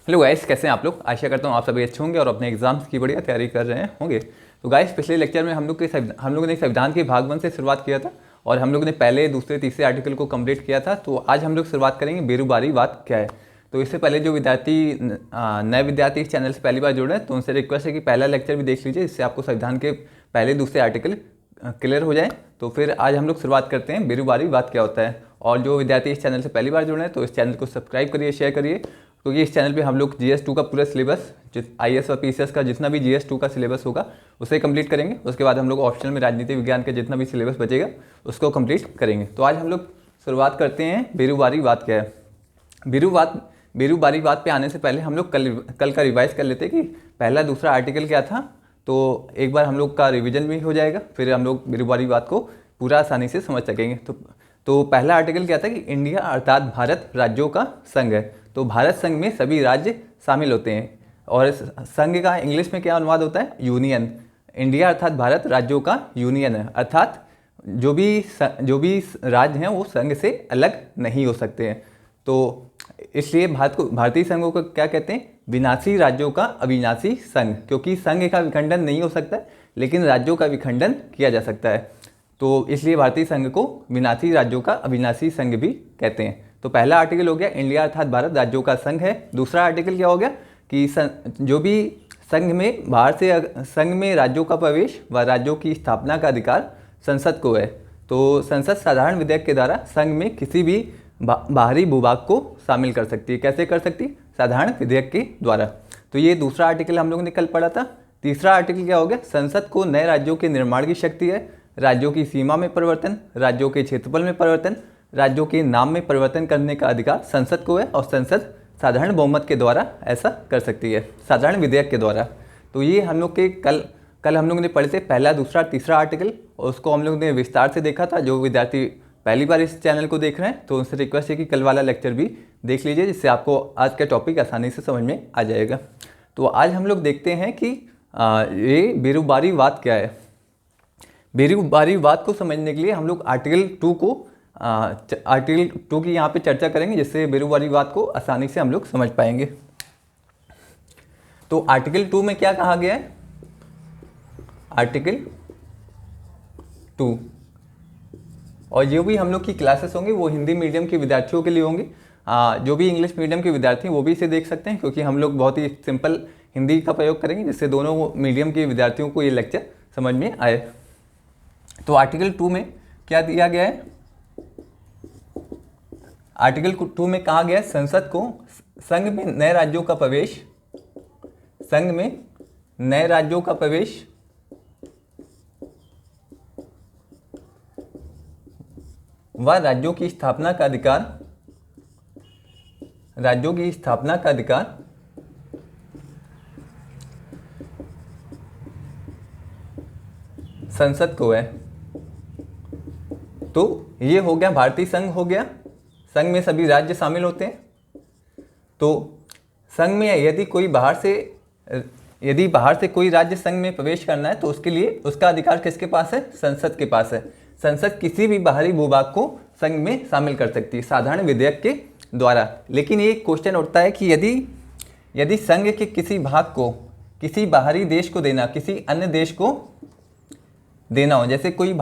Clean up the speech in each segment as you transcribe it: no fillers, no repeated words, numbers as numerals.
Hello guys, कैसे हैं आप लोग। आशा करता हूँ आप सभी अच्छे होंगे और अपने एग्जाम्स की बढ़िया तैयारी कर रहे होंगे। तो गाइस, पिछले लेक्चर में हम लोगों ने संविधान के भाग 1 से शुरुआत किया था और हम लोगों ने पहले, दूसरे, तीसरे आर्टिकल को कंप्लीट किया था। तो आज हम लोग शुरुआत करेंगे बेरोजगारीवाद क्या है। तो इससे पहले जो नए विद्यार्थी इस चैनल से पहली बार जुड़ रहे हैं तो उनसे रिक्वेस्ट है कि पहला लेक्चर भी देख लीजिए, जिससे आपको संविधान के पहले दूसरे आर्टिकल क्लियर हो जाए। तो फिर आज हम लोग शुरुआत करते हैं बेरोजगारीवाद क्या होता है। और जो विद्यार्थी इस चैनल से पहली बार जुड़ रहे हैं तो इस चैनल को सब्सक्राइब करिए, शेयर करिए, क्योंकि इस चैनल पे हम लोग GS2 का पूरा सिलेबस, IAS और PCS का जितना भी GS2 का सिलेबस होगा उसे कंप्लीट करेंगे। उसके बाद हम लोग ऑप्शनल में राजनीति विज्ञान का जितना भी सिलेबस बचेगा उसको कंप्लीट करेंगे। तो आज हम लोग शुरुआत करते हैं बेरोजगारीवाद क्या है। बेरोजगारीवाद पे आने से पहले हम लोग कल का रिवाइज कर लेते हैं कि पहला दूसरा आर्टिकल क्या था। तो एक बार हम लोग का रिवीजन भी हो जाएगा, फिर हम लोग बेरोजगारीवाद को पूरा आसानी से समझ सकेंगे। तो पहला आर्टिकल क्या था कि इंडिया अर्थात भारत राज्यों का संघ है। तो भारत संघ में सभी राज्य शामिल होते हैं और संघ का इंग्लिश में क्या अनुवाद होता है, यूनियन। इंडिया अर्थात भारत राज्यों का यूनियन है, अर्थात जो भी राज्य हैं वो संघ से अलग नहीं हो सकते हैं। तो इसलिए भारतीय संघों को क्या कहते हैं, विनाशी राज्यों का अविनाशी संघ, क्योंकि संघ का विखंडन नहीं हो सकता लेकिन राज्यों का विखंडन किया जा सकता है। तो इसलिए भारतीय संघ को विनाशी राज्यों का अविनाशी संघ भी कहते हैं। तो पहला आर्टिकल हो गया इंडिया अर्थात भारत राज्यों का संघ है। दूसरा आर्टिकल क्या हो गया कि जो भी संघ में राज्यों का प्रवेश व राज्यों की स्थापना का अधिकार संसद को है। तो संसद साधारण विधेयक के द्वारा संघ में किसी भी बाहरी भूभाग को शामिल कर सकती है। कैसे कर सकती है, साधारण विधेयक के द्वारा। तो ये दूसरा आर्टिकल हम लोगों ने कल पढ़ा था। तीसरा आर्टिकल क्या हो गया, संसद को नए राज्यों के निर्माण की शक्ति है। राज्यों की सीमा में परिवर्तन, राज्यों के क्षेत्रफल में परिवर्तन, राज्यों के नाम में परिवर्तन करने का अधिकार संसद को है और संसद साधारण बहुमत के द्वारा ऐसा कर सकती है, साधारण विधेयक के द्वारा। तो ये हम लोग के कल हम लोगों ने पढ़े थे पहला, दूसरा, तीसरा आर्टिकल, और उसको हम लोग ने विस्तार से देखा था। जो विद्यार्थी पहली बार इस चैनल को देख रहे हैं तो उनसे रिक्वेस्ट है कि कल वाला लेक्चर भी देख लीजिए, जिससे आपको आज का टॉपिक आसानी से समझ में आ जाएगा। तो आज हम लोग देखते हैं कि ये बेरोजगारीवाद क्या है। बेरोजगारीवाद को समझने के लिए हम लोग आर्टिकल 2 की यहाँ पे चर्चा करेंगे, जिससे बेरोजगारीवाद को आसानी से हम लोग समझ पाएंगे। तो आर्टिकल 2 में क्या कहा गया है, आर्टिकल 2, और जो भी हम लोग की क्लासेस होंगी वो हिंदी मीडियम के विद्यार्थियों के लिए होंगी। जो भी इंग्लिश मीडियम के विद्यार्थी हैं वो भी इसे देख सकते हैं, क्योंकि हम लोग बहुत ही सिंपल हिंदी का प्रयोग करेंगे, जिससे दोनों मीडियम के विद्यार्थियों को ये लेक्चर समझ में आए। तो आर्टिकल 2 में क्या दिया गया है, आर्टिकल 2 में कहा गया है संसद को संघ में नए राज्यों का प्रवेश व राज्यों की स्थापना का अधिकार संसद को है। तो ये हो गया भारतीय संघ हो गया, संघ में सभी राज्य शामिल होते हैं। तो संघ में यदि बाहर से कोई राज्य संघ में प्रवेश करना है तो उसके लिए उसका अधिकार किसके पास है, संसद के पास है। संसद किसी भी बाहरी भूभाग को संघ में शामिल कर सकती है साधारण विधेयक के द्वारा। लेकिन ये क्वेश्चन उठता है कि यदि संघ के किसी भाग को किसी बाहरी देश को देना, किसी अन्य देश को देना हो, जैसे कोई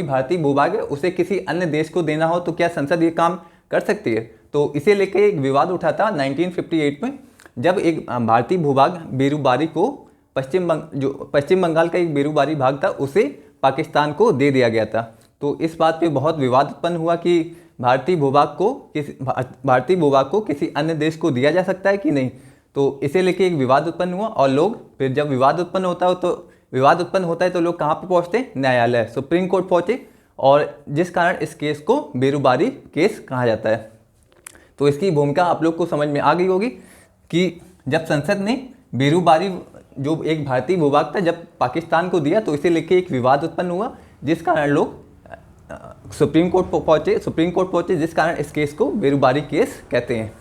भारतीय भूभाग है उसे किसी अन्य देश को देना हो, तो क्या संसद ये काम कर सकती है। तो इसे लेकर एक विवाद उठा था 1958 में, जब एक भारतीय भूभाग बेरोजगारी को पश्चिम बंगाल का एक बेरोजगारी भाग था उसे पाकिस्तान को दे दिया गया था। तो इस बात पे बहुत विवाद उत्पन्न हुआ कि भारतीय भूभाग को किसी अन्य देश को दिया जा सकता है कि नहीं। तो इसे लेके एक विवाद उत्पन्न हुआ और लोग फिर जब विवाद उत्पन्न होता है तो लोग कहाँ पे पहुँचते, न्यायालय, सुप्रीम कोर्ट पहुँचे, और जिस कारण इस केस को बेरोजगारी केस कहा जाता है। तो इसकी भूमिका आप लोग को समझ में आ गई होगी कि जब संसद ने बेरोजगारी जो एक भारतीय भूभाग था जब पाकिस्तान को दिया तो इसे लेके एक विवाद उत्पन्न हुआ, जिस कारण लोग सुप्रीम कोर्ट पहुंचे, जिस कारण इस केस को बेरोजगारी केस कहते हैं।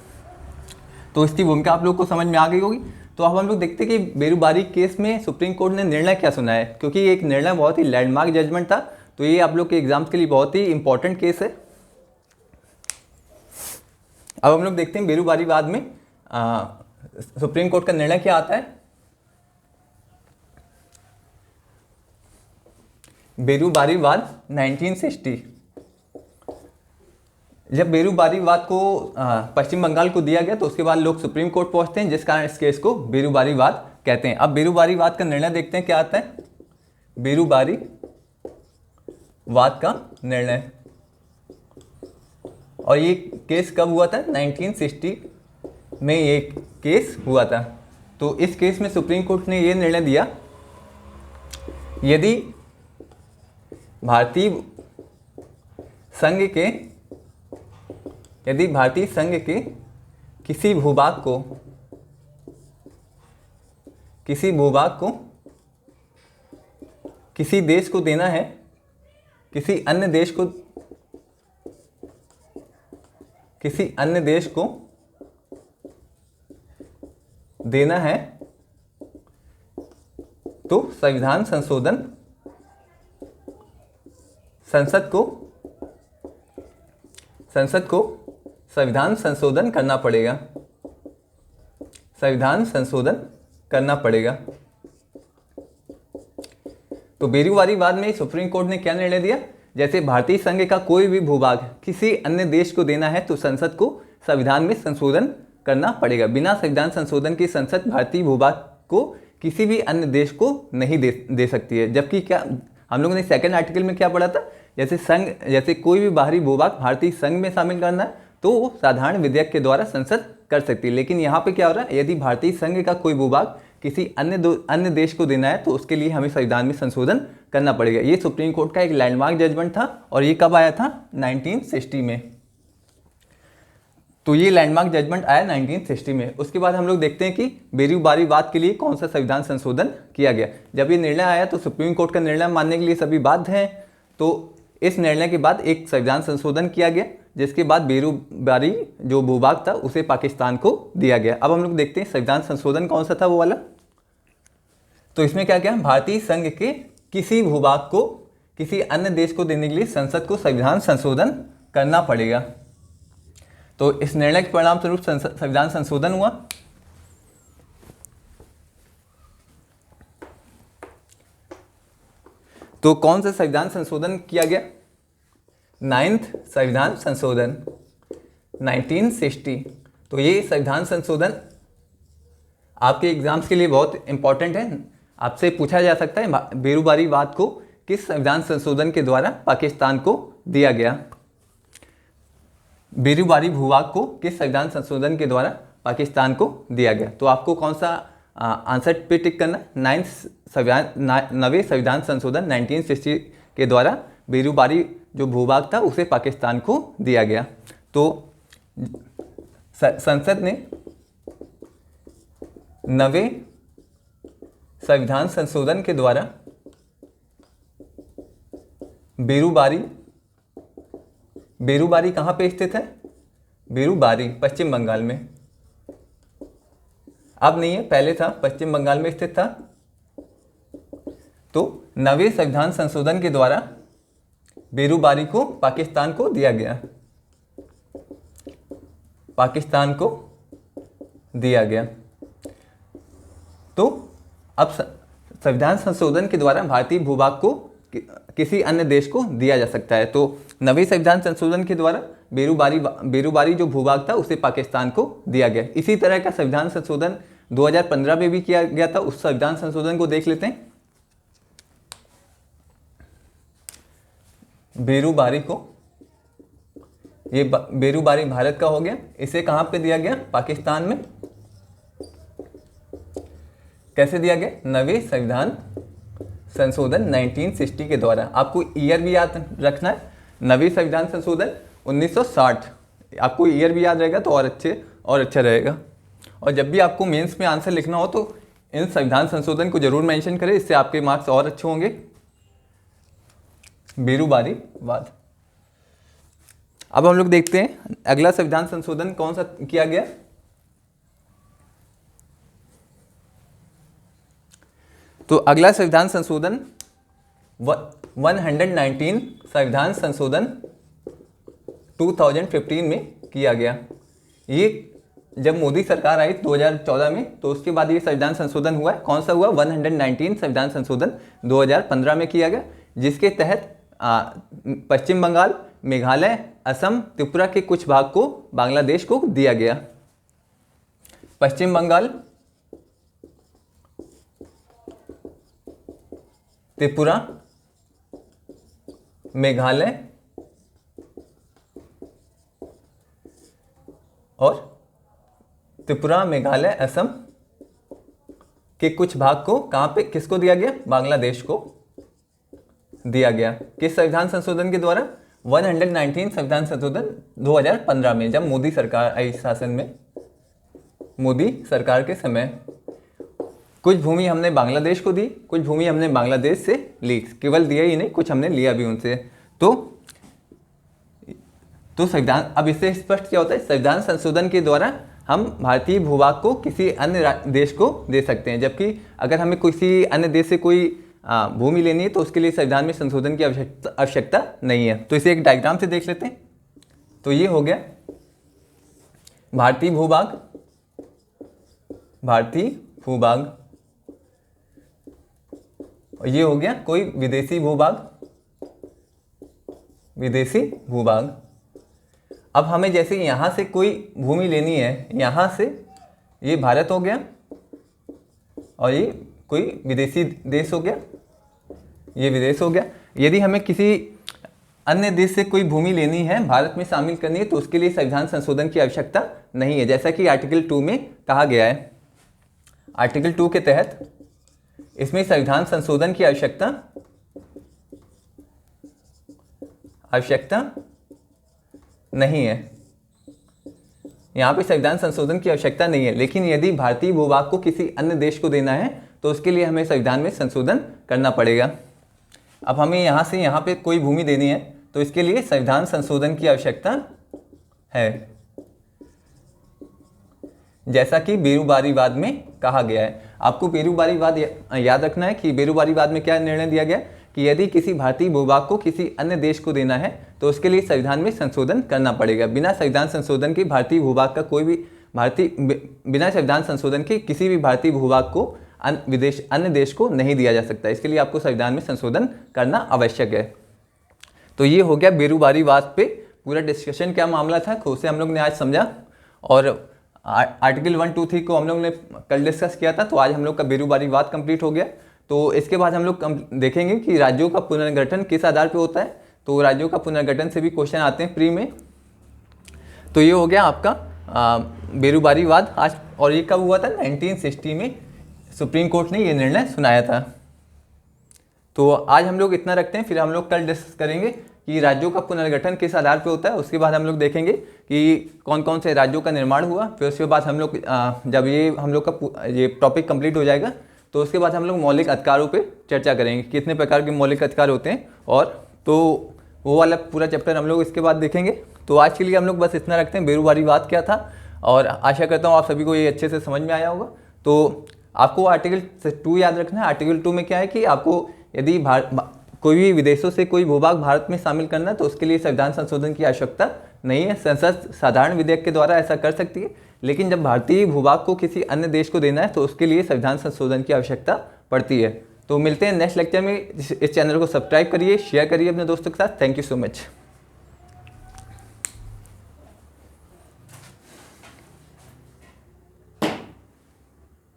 तो इसकी भूमिका आप लोग को समझ में आ गई होगी। तो अब हम लोग देखते हैं कि बेरोजगारी केस में सुप्रीम कोर्ट ने निर्णय क्या सुना है, क्योंकि एक निर्णय बहुत ही लैंडमार्क जजमेंट था। तो ये आप लोग के एग्जाम्स के लिए बहुत ही इंपॉर्टेंट केस है। अब हम लोग देखते हैं बेरोजगारीवाद में सुप्रीम कोर्ट का निर्णय क्या आता है? बेरूबारी वाद 1960। जब बेरूबारी वाद को पश्चिम बंगाल को दिया गया तो उसके बाद लोग सुप्रीम कोर्ट पहुंचते हैं, जिस कारण इस केस को बेरूबारी वाद कहते हैं। अब बेरूबारी वाद का निर्णय देखते हैं क्या आता है। बेरूबारी वाद का निर्णय, और ये केस कब हुआ था? 1960 में ये केस हुआ था। तो इस केस में सुप्रीम कोर्ट ने ये निर्णय दिया, यदि भारतीय संघ के किसी भूभाग को किसी देश को देना है, किसी अन्य देश को देना है, तो संविधान संशोधन संसद को संविधान संशोधन करना पड़ेगा। तो बेरूबारी वाद में सुप्रीम कोर्ट ने क्या निर्णय दिया? जैसे भारतीय संघ का कोई भी भूभाग किसी अन्य देश को देना है तो संसद को संविधान में संशोधन करना पड़ेगा। बिना संविधान संशोधन की संसद भारतीय भूभाग को किसी भी अन्य देश को नहीं दे सकती है। जबकि क्या हम लोगों ने सेकंड आर्टिकल में क्या पढ़ा था? जैसे कोई भी बाहरी भूभाग भारतीय संघ में शामिल करना है तो वो साधारण विधेयक के द्वारा संसद कर सकती है। लेकिन यहाँ पे क्या हो रहा है? यदि भारतीय संघ का कोई भूभाग किसी अन्य देश को देना है तो उसके लिए हमें संविधान में संशोधन करना पड़ेगा। ये सुप्रीम कोर्ट का एक लैंडमार्क जजमेंट था और ये कब आया था? 1960 में। तो ये लैंडमार्क जजमेंट आया 1960 में। उसके बाद हम लोग देखते हैं कि बेरूबारी वाद के लिए कौन सा संविधान संशोधन किया गया। जब ये निर्णय आया तो सुप्रीम कोर्ट का निर्णय मानने के लिए सभी बाध्य हैं। तो इस निर्णय के बाद एक संविधान संशोधन किया गया, जिसके बाद बेरूबारी जो भूभाग था उसे पाकिस्तान को दिया गया। अब हम लोग देखते हैं संविधान संशोधन कौन सा था वो वाला। तो इसमें क्या क्या? भारतीय संघ के किसी भूभाग को किसी अन्य देश को देने के लिए संसद को संविधान संशोधन करना पड़ेगा। तो इस निर्णय के परिणाम स्वरूप संविधान संशोधन हुआ। तो कौन सा संविधान संशोधन किया गया? 9th संविधान संशोधन 1960। तो ये संविधान संशोधन आपके एग्जाम्स के लिए बहुत इंपॉर्टेंट है। आपसे पूछा जा सकता है बेरूबारी वाद को किस संविधान संशोधन के द्वारा पाकिस्तान को दिया गया। बेरूबारी भूभाग को किस संविधान संशोधन के द्वारा पाकिस्तान को दिया गया। तो आपको कौन सा आंसर पे टिक करना? 9वें संविधान संशोधन 1960 के द्वारा बेरूबारी जो भूभाग था उसे पाकिस्तान को दिया गया। तो संसद ने 9वें संविधान संशोधन के द्वारा बेरूबारी कहाँ पे स्थित है? बेरूबारी पश्चिम बंगाल में। अब नहीं है, पहले था, पश्चिम बंगाल में स्थित था। तो 9वें संविधान संशोधन के द्वारा बेरूबारी को पाकिस्तान को दिया गया। तो अब संविधान संशोधन के द्वारा भारतीय भूभाग को किसी अन्य देश को दिया जा सकता है। तो 9वें संविधान संशोधन के द्वारा बेरूबारी जो भूभाग था उसे पाकिस्तान को दिया गया। इसी तरह का संविधान संशोधन 2015 में भी किया गया था। उस संविधान संशोधन को देख लेते हैं। बेरूबारी को, ये बेरूबारी भारत का हो गया, इसे कहां पे दिया गया? पाकिस्तान में। कैसे दिया गया? 9वें संविधान संशोधन 1960 के द्वारा। आपको ईयर भी याद रखना है। 9वें संविधान संशोधन 1960। आपको ईयर भी याद रहेगा तो और अच्छा रहेगा। और जब भी आपको मेंस में आंसर लिखना हो तो इन संविधान संशोधन को जरूर मेंशन करें, इससे आपके मार्क्स और अच्छे होंगे। बेरूबारी वाद। अब हम लोग देखते हैं अगला संविधान संशोधन कौन सा किया गया। तो अगला संविधान संशोधन 119 संविधान संशोधन 2015 में किया गया। ये जब मोदी सरकार आई 2014 में, तो उसके बाद ये संविधान संशोधन हुआ है। कौन सा हुआ? 119 संविधान संशोधन 2015 में किया गया, जिसके तहत पश्चिम बंगाल, मेघालय, असम, त्रिपुरा के कुछ भाग को बांग्लादेश को दिया गया। पश्चिम बंगाल, त्रिपुरा, मेघालय और त्रिपुरा, मेघालय, असम के कुछ भाग को कहां पे किसको दिया गया? बांग्लादेश को दिया गया। किस संविधान संशोधन के द्वारा? 119 संविधान संशोधन 2015 में, जब मोदी सरकार आई शासन में, मोदी सरकार के समय। कुछ भूमि हमने बांग्लादेश को दी, कुछ भूमि हमने बांग्लादेश से ली, केवल दिया ही नहीं, कुछ हमने लिया भी उनसे। तो संविधान, अब इससे स्पष्ट क्या होता है? संविधान संशोधन के द्वारा हम भारतीय भूभाग को किसी अन्य देश को दे सकते हैं, जबकि अगर हमें किसी अन्य देश से कोई भूमि लेनी है तो उसके लिए संविधान में संशोधन की आवश्यकता नहीं है। तो इसे एक डायग्राम से देख लेते हैं। तो ये हो गया भारतीय भूभाग, भारतीय भूभाग, और ये हो गया कोई विदेशी भूभाग, विदेशी भूभाग। अब हमें जैसे यहाँ से कोई भूमि लेनी है, यहाँ से ये भारत हो गया और ये कोई विदेशी देश हो गया, ये विदेश हो गया। यदि हमें किसी अन्य देश से कोई भूमि लेनी है, भारत में शामिल करनी है, तो उसके लिए संविधान संशोधन की आवश्यकता नहीं है, जैसा कि आर्टिकल 2 में कहा गया है। आर्टिकल 2 के तहत इसमें संविधान संशोधन की आवश्यकता नहीं है। यहाँ पे संविधान संशोधन की आवश्यकता नहीं है, लेकिन यदि भारतीय भूभाग को किसी अन्य देश को देना है तो उसके लिए हमें संविधान में संशोधन करना पड़ेगा। अब हमें यहाँ से यहाँ पे कोई भूमि देनी है तो इसके लिए संविधान संशोधन की आवश्यकता है, जैसा कि बेरूबारीवाद में कहा गया है। आपको बेरूबारीवाद याद रखना है कि बेरूबारीवाद में क्या निर्णय दिया गया कि यदि किसी भारतीय भूभाग को किसी अन्य देश को देना है तो उसके लिए संविधान में संशोधन करना पड़ेगा। बिना संविधान संशोधन के भारतीय भूभाग का कोई भी बिना संविधान संशोधन के किसी भी भारतीय भूभाग को अन्य देश को नहीं दिया जा सकता। इसके लिए आपको संविधान में संशोधन करना आवश्यक है। तो ये हो गया बेरूबारीवाद पे पूरा डिस्कशन, क्या मामला था उसे हम लोग ने आज समझा। और आर्टिकल 1, 2, 3 को हम लोग ने कल डिस्कस किया था, तो आज हम लोग का बेरूबारीवाद कंप्लीट हो गया। तो इसके बाद हम लोग देखेंगे कि राज्यों का पुनर्गठन किस आधार पे होता है। तो राज्यों का पुनर्गठन से भी क्वेश्चन आते हैं प्री में। तो ये हो गया आपका बेरूबारीवाद आज। और ये कब हुआ था? 1960 में सुप्रीम कोर्ट ने ये निर्णय सुनाया था। तो आज हम लोग इतना रखते हैं, फिर हम लोग कल डिस्कस करेंगे कि राज्यों का पुनर्गठन किस आधार पे होता है। उसके बाद हम लोग देखेंगे कि कौन कौन से राज्यों का निर्माण हुआ। फिर उसके बाद हम लोग जब ये हम लोग का ये टॉपिक कंप्लीट हो जाएगा तो उसके बाद हम लोग मौलिक अधिकारों पे चर्चा करेंगे, कितने प्रकार के मौलिक अधिकार होते हैं, और तो वो वाला पूरा चैप्टर हम लोग इसके बाद देखेंगे। तो आज के लिए हम लोग बस इतना रखते हैं, बेरूबारीवाद क्या था, और आशा करता हूँ आप सभी को ये अच्छे से समझ में आया होगा। तो आपको आर्टिकल 2 याद रखना है। आर्टिकल 2 में क्या है कि आपको यदि कोई भी विदेशों से कोई भूभाग भारत में शामिल करना है तो उसके लिए संविधान संशोधन की आवश्यकता नहीं है। संसद साधारण विधेयक के द्वारा ऐसा कर सकती है, लेकिन जब भारतीय भूभाग को किसी अन्य देश को देना है तो उसके लिए संविधान संशोधन की आवश्यकता पड़ती है। तो मिलते हैं नेक्स्ट लेक्चर में। इस चैनल को सब्सक्राइब करिए, शेयर करिए अपने दोस्तों के साथ। Thank you so much.